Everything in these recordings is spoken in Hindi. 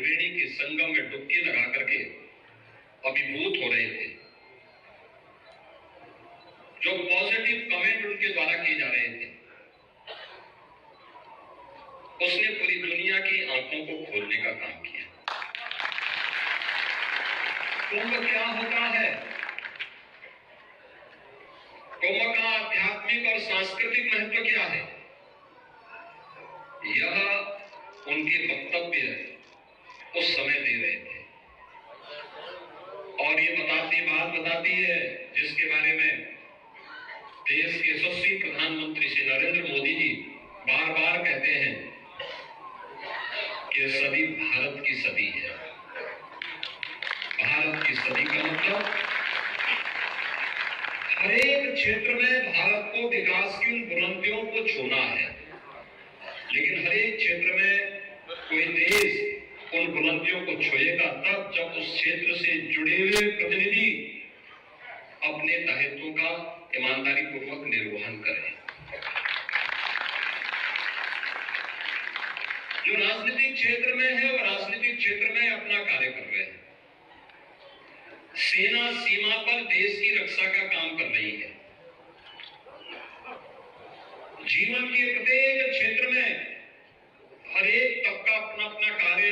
त्रिवेणी के संगम में डुबकी लगा करके अभिभूत हो रहे थे। जो पॉजिटिव कमेंट उनके द्वारा किए जा रहे थे, उसने पूरी दुनिया की आंखों को खोलने का काम किया। कुंभ क्या होता है? कुंभ का आध्यात्मिक और सांस्कृतिक महत्व क्या है? यह उनके वक्तव्य उस समय दे रहे थे और ये बात बताती है जिसके बारे में देश के यशस्वी प्रधानमंत्री श्री नरेंद्र मोदी जी बार बार कहते हैं कि सदी भारत की सदी है। भारत की सदी का मतलब हर एक क्षेत्र में भारत को विकास की उन बुलंदियों को छूना है, लेकिन हर एक क्षेत्र में कोई देश उन बुलंदियों को छुएगा तब जब उस क्षेत्र से जुड़े हुए प्रतिनिधि अपने दायित्वों का ईमानदारी पूर्वक निर्वहन करें। जो राजनीतिक क्षेत्र में है वो राजनीतिक क्षेत्र में अपना कार्य कर रहे हैं। सेना सीमा पर देश की रक्षा का काम कर रही है। जीवन के प्रत्येक क्षेत्र में हर एक तबका अपना अपना कार्य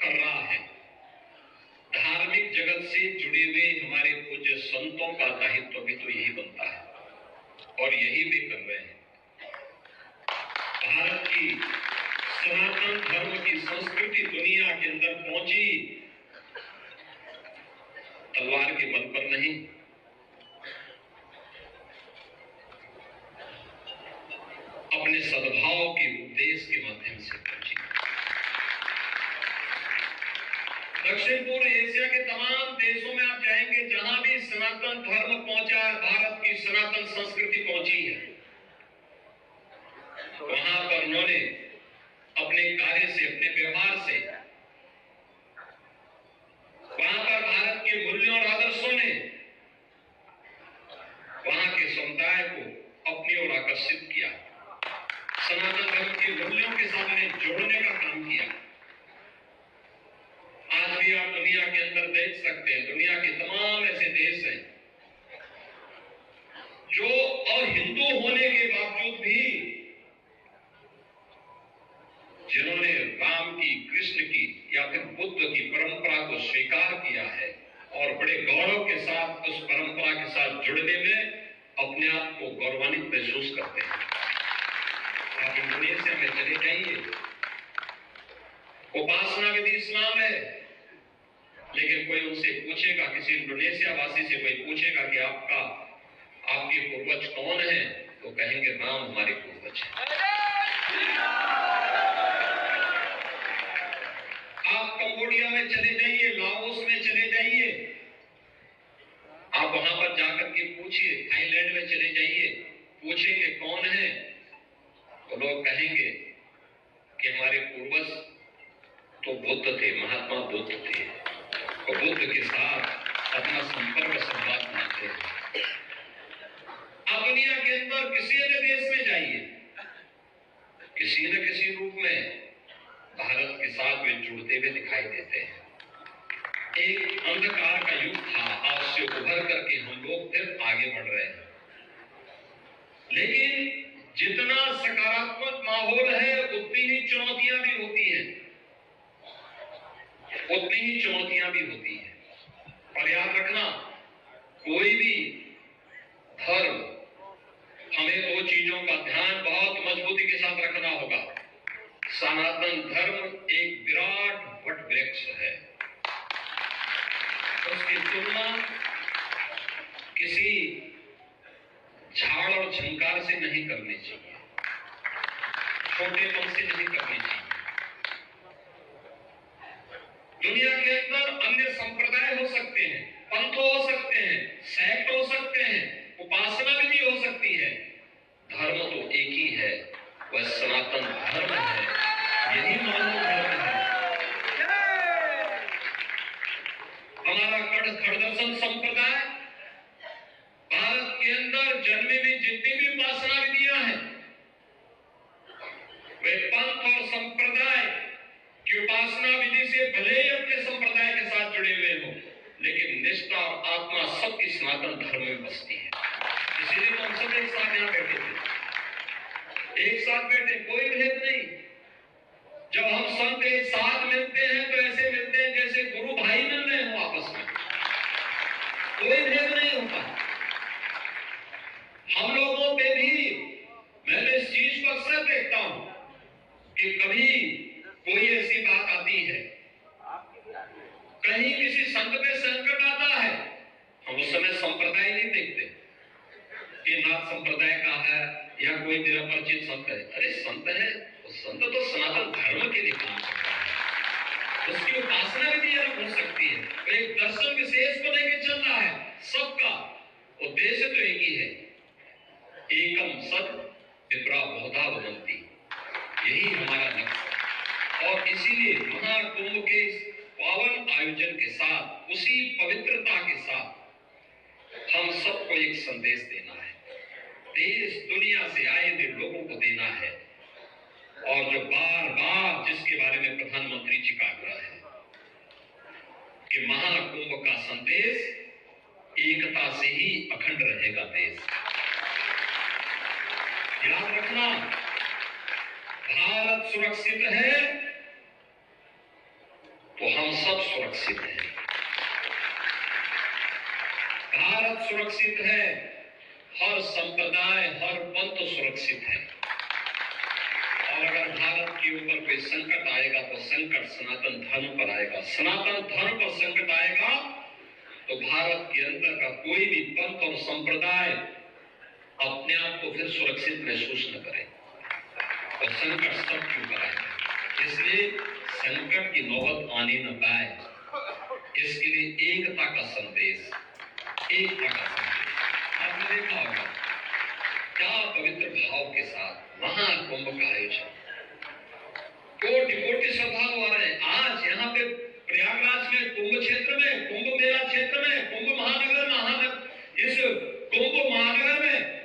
कर रहा है। धार्मिक जगत से जुड़े हुए हमारे पूज्य संतों का दायित्व भी तो यही बनता है और यही भी कर रहे हैं। भारत की सनातन धर्म की संस्कृति दुनिया के अंदर पहुंची तलवार के बल पर नहीं, अपने सद्भाव के उपदेश के माध्यम से पहुंची। दक्षिण पूर्व एशिया के तमाम देशों में आप जाएंगे, जहां भी सनातन धर्म पहुंचा है, भारत की सनातन संस्कृति पहुंची है, वहां पर उन्होंने अपने कार्य से, अपने व्यवहार से, वहां पर भारत के मूल्यों और आदर्शों ने वहां के समुदाय को अपनी ओर आकर्षित किया। सनातन धर्म के मूल्यों के साथ उन्हें जोड़ने का काम किया। आज भी आप दुनिया के अंदर देख सकते हैं, दुनिया के तमाम ऐसे देश हैं जो अहिंदू होने के बावजूद भी जिन्होंने राम की, कृष्ण की या फिर बुद्ध की परंपरा को स्वीकार किया है और बड़े गौरव के साथ उस परंपरा के साथ जुड़ने में अपने आप को गौरवान्वित महसूस करते हैं। आप इंडोनेशिया में चले जाइए, उपासना विधि इस्लाम है, लेकिन कोई उनसे पूछेगा, किसी इंडोनेशिया वासी से कोई पूछेगा कि आपके पूर्वज कौन है, तो कहेंगे राम हमारे पूर्वज है। आप कंबोडिया में चले जाइए, लाओस में चले जाइए, आप वहां पर जाकर के पूछिए, थाईलैंड में चले जाइए, पूछेंगे कौन है, तो लोग कहेंगे कि हमारे पूर्वज तो बुद्ध थे, महात्मा बुद्ध थे, और बुद्ध के साथ अपना संपर्क संवाद बनाते हैं। आप दुनिया के अंदर किसी अन्य देश में जाइए, किसी न किसी रूप में भारत के साथ वे जुड़ते हुए दिखाई देते हैं। एक अंधकार का युग था, आज से उभर करके हम लोग फिर आगे बढ़ रहे हैं, लेकिन जितना सकारात्मक माहौल है उतनी ही चुनौतियां भी होती हैं, उतनी ही चुनौतियां भी होती हैं। और याद रखना, कोई भी धर्म, हमें दो चीजों का ध्यान बहुत मजबूती के साथ रखना होगा। सनातन धर्म एक विराट वट वृक्ष है, उसकी तुलना किसी झाड़ और झंकार से नहीं करनी चाहिए, छोटेपन से नहीं करनी चाहिए। दुनिया के अंदर अन्य संप्रदाय हो सकते हैं, पंथ हो सकते हैं, सेक्ट हो सकते हैं, उपासना विधि हो सकती है, धर्म तो एक ही है, वह सनातन धर्म है, यही मानव धर्म है। हमारा खड़दर्शन संप्रदाय भारत के अंदर जन्मे में जितनी भी उपासना विधियां हैं, वे पंथ और संप्रदाय की उपासना विधि से भले ही अपने संप्रदाय के साथ जुड़े हुए हो, लेकिन निष्ठा और आत्मा सबकी सनातन धर्म में बसती है। इसीलिए तो हम सब एक साथ यहाँ बैठे थे, एक साथ बैठे, कोई भेद नहीं। जब हम संत एक साथ मिलते हैं तो ऐसे मिलते हैं जैसे गुरु भाई मिल रहे हो आपस में, कोई भेद नहीं होता। हम लोगों पे भी मैं इस चीज को अक्सर देखता हूं कि कभी कोई ऐसी बात आती है, कहीं किसी संत पे संकट आता है, हम उस समय संप्रदाय नहीं देखते कि नाथ संप्रदाय का है या कोई मेरा परिचित संत है। अरे संत है, संत तो सनातन धर्म के लिए काम करता है, उसकी उपासना विधि अलग हो सकती है, तो एक दर्शन विशेष को लेकर चल रहा है। सबका उद्देश्य तो एक ही है, एकम सत विप्रा बहुधा वदन्ति, यही हमारा लक्ष्य। और इसीलिए महाकुंभ के पावन आयोजन के साथ, उसी पवित्रता के साथ हम सबको एक संदेश देना है, देश दुनिया से आए हुए लोगों को देना है। और जो बार बार जिसके बारे में प्रधानमंत्री जी का आग्रह है कि महाकुंभ का संदेश एकता से ही अखंड रहेगा देश। याद रखना, भारत सुरक्षित है तो हम सब सुरक्षित हैं। भारत सुरक्षित है, हर संप्रदाय, हर पंथ सुरक्षित है। और अगर भारत के ऊपर कोई संकट आएगा तो संकट सनातन धर्म पर आएगा, सनातन धर्म पर संकट आएगा तो भारत के अंदर का कोई भी पंथ और संप्रदाय अपने आप को फिर सुरक्षित महसूस न करे, और संकट सबके ऊपर आएगा। इसलिए संकट की नौबत आने न पाए, इसके लिए एकता का संदेश, एकता का संदेश। आपने देखा होगा क्या पवित्र भाव के साथ महाकुंभ का आयोजन, कोटि कोटि श्रद्धालु आ रहे हैं। आज यहाँ पे प्रयागराज में, कुंभ क्षेत्र में, कुंभ मेला क्षेत्र में, कुंभ महानगर, इस कुंभ महानगर में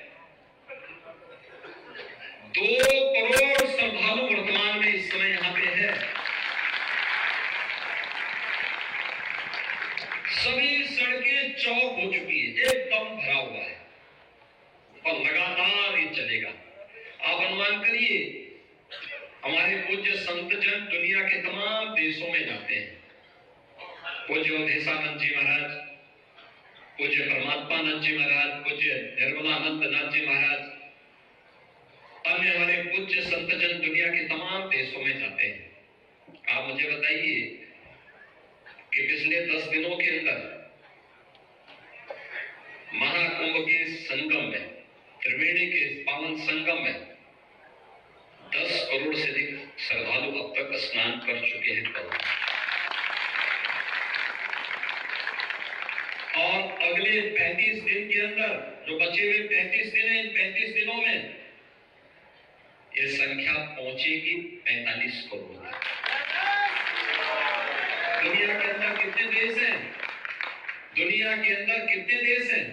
2 करोड़ श्रद्धालु वर्तमान में इस समय यहाँ पे है। सभी सड़कें चौक हो चुकी है, एकदम भरा हुआ है, और लगातार ये चलेगा। आप अनुमान करिए, हमारे पूज्य संत जन दुनिया के तमाम देशों में जाते हैं। पूज्य अवधेशानंद जी महाराज, पूज्य परमात्मानंद जी महाराज, पूज्य निर्मलानंद नाथ जी महाराज, अन्य हमारे पूज्य संत जन दुनिया के तमाम देशों में जाते हैं। आप मुझे बताइए कि पिछले 10 दिनों के अंदर महाकुंभ के संगम में, त्रिवेणी के पावन संगम में 10 करोड़ से अधिक श्रद्धालु अब तक स्नान कर चुके हैं। और अगले 35 दिन के अंदर, जो बचे हुए 35 दिन हैं, इन 35 दिनों में ये संख्या पहुंचेगी 45 करोड़। दुनिया के अंदर कितने देश हैं? दुनिया के अंदर कितने देश हैं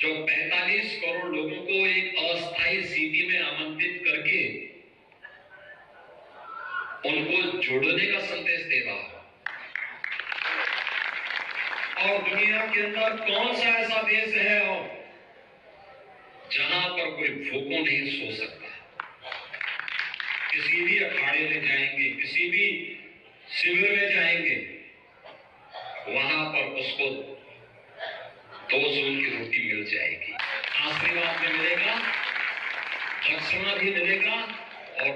जो 45 करोड़ लोगों को एक अस्थायी सिटी में आमंत्रित करके उनको जोड़ने का संदेश दे रहा है? और दुनिया के अंदर कौन सा ऐसा देश है और जहां पर कोई भूखों नहीं सो सकता? किसी भी अखाड़े में जाएंगे, किसी भी शिविर में जाएंगे, वहां पर उसको 2 सूल की रोटी मिल जाएगी, आशीर्वाद भी मिलेगा, दक्षिणा भी मिलेगा और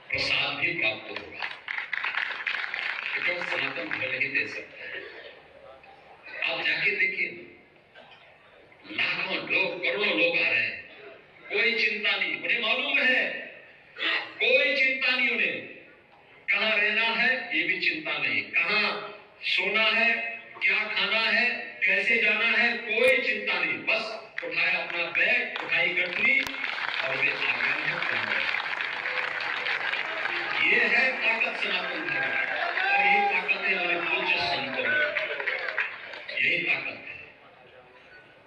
प्रसाद भी प्राप्त होगा। क्योंकि सनातन धर्म ही दे सकता है। आप जाके देखिए, लाखों लोग, करोड़ों लोग आ रहे हैं, कोई चिंता नहीं, उन्हें मालूम है, कोई चिंता नहीं, उन्हें कहाँ रहना है ये भी चिंता नहीं, कहाँ सोना है, क्या खाना है, कैसे जाना है, कोई चिंता नहीं। बस उठाया अपना बैग, उठाई गठरी और वे आ गए हैं। ये है ताकत सनातन धर्म, और यही ताकत है हमारे पूज्य संतों में, यही ताकत है।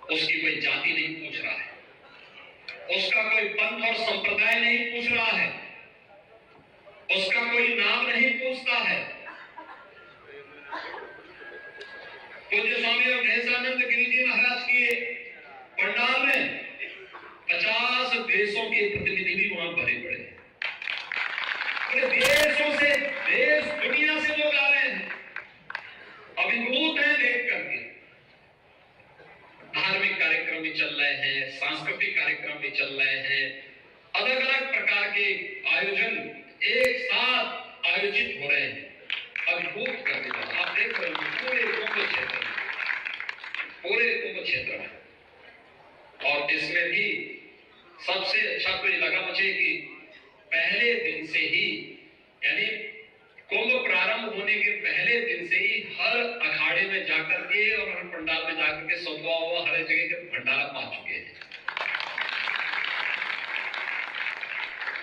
उसकी कोई जाति नहीं पूछ रहा है, उसका कोई पंथ और संप्रदाय नहीं पूछ रहा है, उसका कोई नाम नहीं पूछता है। पूज्य स्वामी महेशानंद गिरी जी महाराज के पंडाल में 50 देशों के प्रतिनिधि भी वहां भरे पड़े हैं। देशों से, देश दुनिया से लोग आ रहे हैं, अभिभूत हैं देख करके। धार्मिक कार्यक्रम भी चल रहे हैं, सांस्कृतिक कार्यक्रम भी चल रहे हैं, अलग अलग प्रकार के आयोजन एक साथ आयोजित हो रहे हैं, अभिभूत करने वाला। आप देख रहे हैं पूरे कुंभ क्षेत्र में, पूरे कुंभ क्षेत्र में। और इसमें भी सबसे अच्छा तो ये लगा मुझे कि पहले दिन से ही, यानी कुंभ प्रारंभ होने के पहले दिन से ही हर अखाड़े में जाकर के और हर पंडाल में जाकर के सौदा हुआ हर जगह के भंडारा पा चुके हैं,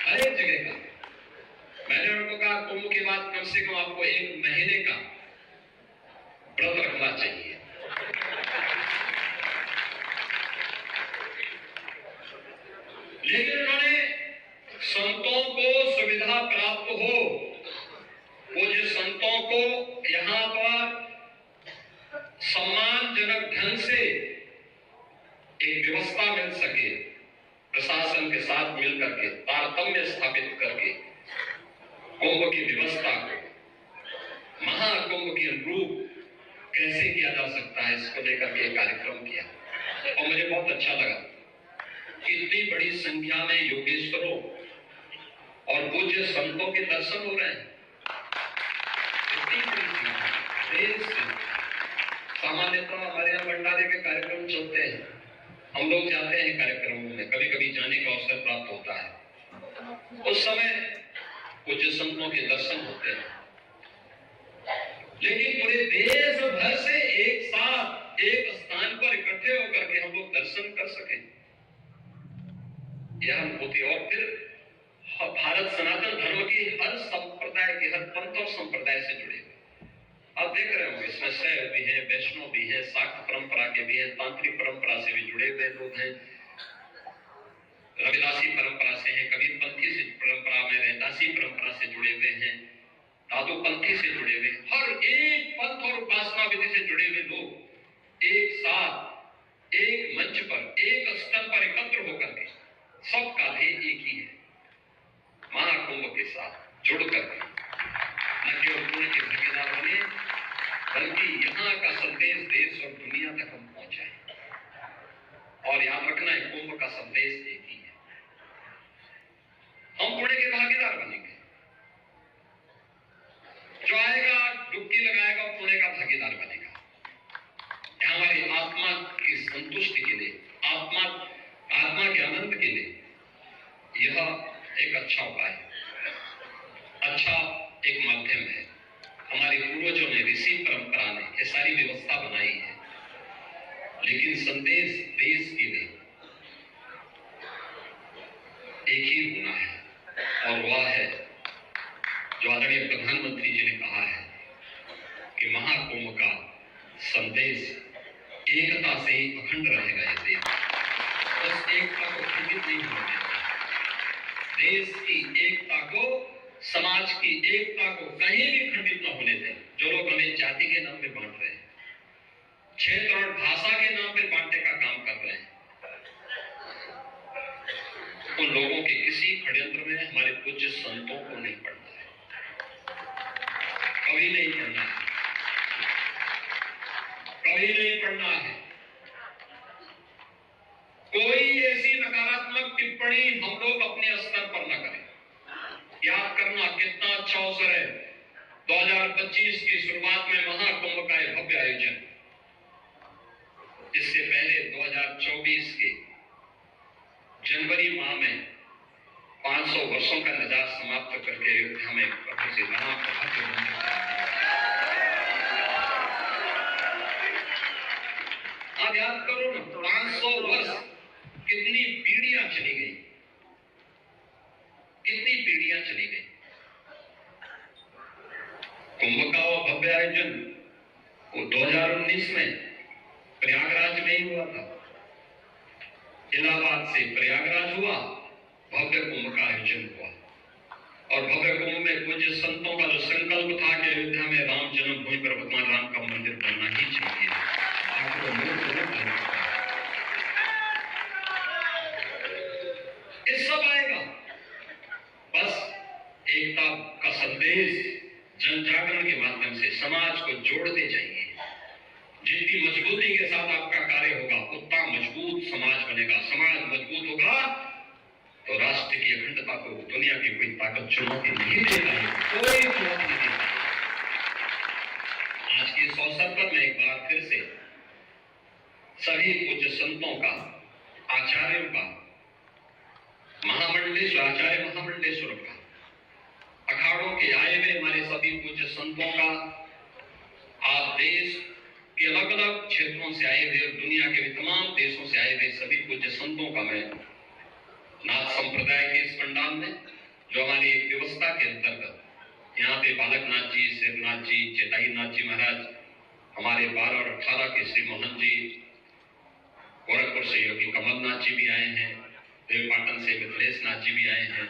हर एक जगह का। मैंने उनको कहा कुंभ के बाद कम से कम आपको 1 महीने का व्रत रखना चाहिए। लेकिन उन्होंने संतों को सुविधा प्राप्त हो, पूज्य संतों को यहाँ पर सम्मानजनक ढंग से एक व्यवस्था मिल सके, प्रशासन के साथ मिलकर के तारतम्य स्थापित करके कुंभ की व्यवस्था को महाकुंभ के अनुरूप कैसे किया जा सकता है, इसको लेकर के कार्यक्रम किया। और मुझे बहुत अच्छा लगा कि इतनी बड़ी संख्या में योगेश्वरों और पूज्य संतों के दर्शन हो रहे हैं। इतनी बड़ी संख्या देश से। सामान्यतः हमारे यहाँ भंडारे के कार्यक्रम चलते हैं, हम लोग जाते हैं कार्यक्रमों में, कभी कभी जाने का अवसर प्राप्त होता है। उस समय पूज्य संतों के दर्शन होते हैं, लेकिन पूरे देश भर से एक साथ एक स्थान पर इकट्ठे होकर के हम लोग दर्शन कर सकें, यह अनुभूति। और फिर भारत सनातन धर्म की हर संप्रदाय के, हर पंथ और संप्रदाय से जुड़े हुए आप देख रहे होंगे, इसमें शैव भी है, वैष्णव भी है, शाक्त परंपरा के भी हैं, तांत्रिक परंपरा से भी जुड़े हुए लोग हैं, रविदासी परंपरा से हैं, कबीरपंथी से परंपरा में, रहदासी परंपरा से जुड़े हुए हैं, दादूपंथी से जुड़े हुए, हर एक पंथ और उपासना विधि से जुड़े हुए लोग एक साथ एक मंच पर एक स्थल पर एकत्र होकर के सबका ध्येय एक ही है, महाकुंभ के साथ जुड़ करके न केवल पुण्य के भागीदार बने, बल्कि यहाँ का संदेश देश और दुनिया तक हम पहुंचाएं। और याद रखना है कुंभ का संदेश एक ही है, हम पुण्य के भागीदार बनेंगे। जो आएगा डुबकी लगाएगा पुण्य का भागीदार बनेगा। यहाँ हमारी आत्मा की संतुष्टि के लिए, आत्मा के आनंद के लिए यह एक अच्छा उपाय है, अच्छा एक माध्यम है। हमारे पूर्वजों ने, ऋषि परंपरा ने ये सारी व्यवस्था बनाई है, लेकिन संदेश देश के लिए एक ही होना है, और वह है जो आदरणीय प्रधानमंत्री जी ने कहा है कि महाकुंभ का संदेश एकता से ही अखंड रहेगा। ये देश बस एकता को खंडित नहीं होने देगा, देश की एकता को, समाज की एकता को कहीं भी खंडित न होने दें। जो लोग हमें जाति के नाम पे बांट रहे हैं, क्षेत्र और भाषा के नाम पे बांटने का काम कर रहे हैं, उन लोगों के किसी षड्यंत्र में हमारे पूज्य संतों को नहीं पड़ना है, कभी नहीं पड़ना है, कभी नहीं पड़ना है। कोई ऐसी नकारात्मक टिप्पणी हम लोग अपने स्तर पर न करें। याद करना कितना अच्छा अवसर है 2025 की शुरुआत में महाकुंभ का यह भव्य आयोजन। इससे पहले 2024 के जनवरी माह में 500 वर्षों का निजात समाप्त करके अयोध्या में प्रभु श्री राम का भव्य मंदिर। आप याद करो ना, 500 वर्ष कितनी पीढ़ियां चली गई, कितनी पीढ़ियां चली गई। कुंभ का वो भव्य आयोजन वो 2019 में प्रयागराज में ही हुआ था। इलाहाबाद से प्रयागराज हुआ, भव्य कुंभ का आयोजन हुआ। और भव्य कुंभ में पूज्य संतों का जो संकल्प था कि अयोध्या में राम जन्मभूमि पर भगवान राम का मंदिर बनना ही चाहिए, ये सब आएगा। बस एकता का संदेश जन जागरण के माध्यम से समाज को जोड़ते जाइए। जितनी मजबूती के साथ आपका कार्य होगा उतना मजबूत समाज बनेगा। समाज मजबूत होगा तो राष्ट्र की अखंडता को दुनिया की कोई ताकत चुनौती नहीं दे पाएगी, कोई चुनौती नहीं दे पाएगी। आज के इस अवसर पर मैं एक बार फिर से सभी पूज्य संतों का, आचार्यों का, आचार्य महामंडलेश्वर का, अखाड़ों के आए हुए हमारे सभी पूज्य संतों का, आप देश के अलग अलग क्षेत्रों से आए हुए और दुनिया के तमाम देशों से आए हुए सभी पूज्य संतों का मैं नाथ संप्रदाय के इस पंडाल में, जो हमारी एक व्यवस्था के अंतर्गत यहाँ पे बालकनाथ जी, शिवनाथ जी, चेताई नाथ जी महाराज, हमारे 12 और 18 के श्री मोहन जी, गोरखपुर से योगी कमलनाथ जी भी आए हैं, देवपाटन से मिथिलेश नाथ जी भी आए हैं,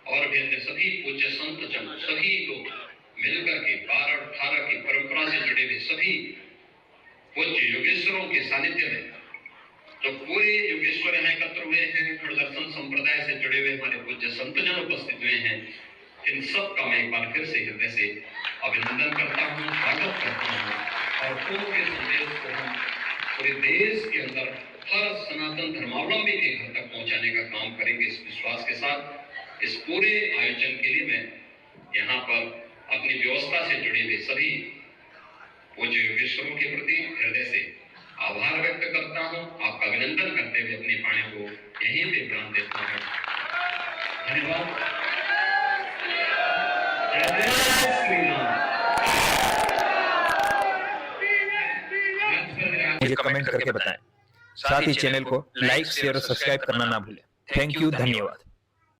और भी अन्य सभी पूज्य संत जन, सभी लोग मिलकर के 12 और 18 की परंपरा से जुड़े हुए सभी पूज्य योगेश्वरों के सानिध्य में जो पूरे योगेश्वर यहाँ एकत्र हुए हैं, खड़ दर्शन संप्रदाय से जुड़े हुए हमारे पूज्य संतजन उपस्थित हुए हैं, इन सब का मैं एक बार फिर से हृदय से अभिनंदन करता हूँ, स्वागत करता हूँ। और कुंभ के संदेश को हम पूरे देश के अंदर हर सनातन धर्मावलंबी के घर तक पहुंचाने का काम करेंगे इस विश्वास के साथ। इस पूरे आयोजन के लिए मैं यहाँ पर अपनी व्यवस्था से जुड़े हुए सभी पूज्य योगेश्वरों के प्रति हृदय से आभार व्यक्त करता हूँ, आपका अभिनंदन करते हुए अपनी वाणी को यहीं पे विराम देता हूँ। धन्यवाद। जय श्री राम। मुझे कमेंट करके बताएं। साथ ही चैनल को लाइक, शेयर और सब्सक्राइब करना ना भूलें। थैंक यू, धन्यवाद।